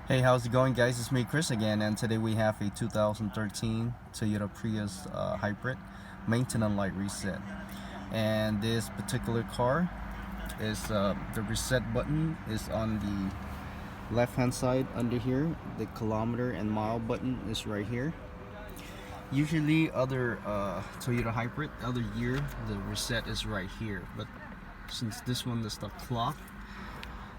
Hey, how's it going, guys? It's me, Chris, again, and today we have a 2013 Toyota Prius Hybrid maintenance light reset. And this particular car is the reset button is on the left-hand side under here. The kilometer and mile button is right here. Usually, other Toyota Hybrid, other year, the reset is right here, but since this one is the clock,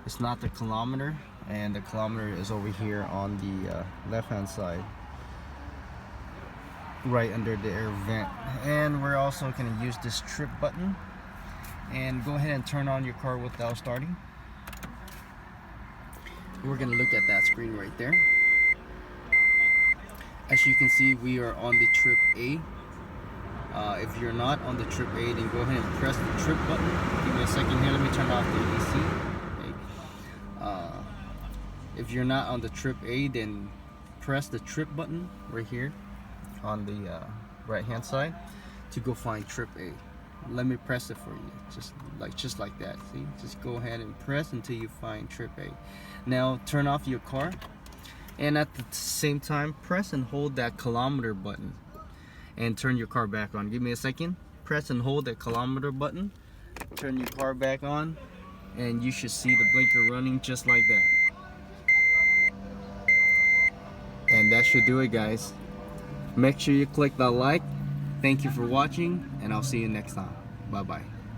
it's not the kilometer, and the kilometer is over here on the left hand side, right under the air vent. And we're also going to use this trip button and go ahead and turn on your car without starting. We're going to look at that screen right there. As you can see, we are on the trip A. If you're not on the trip A, then go ahead and press the trip button. Give me a second here, let me turn off the AC. If you're not on the trip A, then press the trip button right here on the right hand side to go find trip A. Let me press it for you, just like that. See, just go ahead and press until you find trip A. Now turn off your car, and at the same time press and hold that kilometer button and turn your car back on. Give me a second. Press and hold that kilometer button, turn your car back on, and you should see the blinker running just like that. And that should do it, guys. Make sure you click that like. Thank you for watching, and I'll see you next time. Bye bye.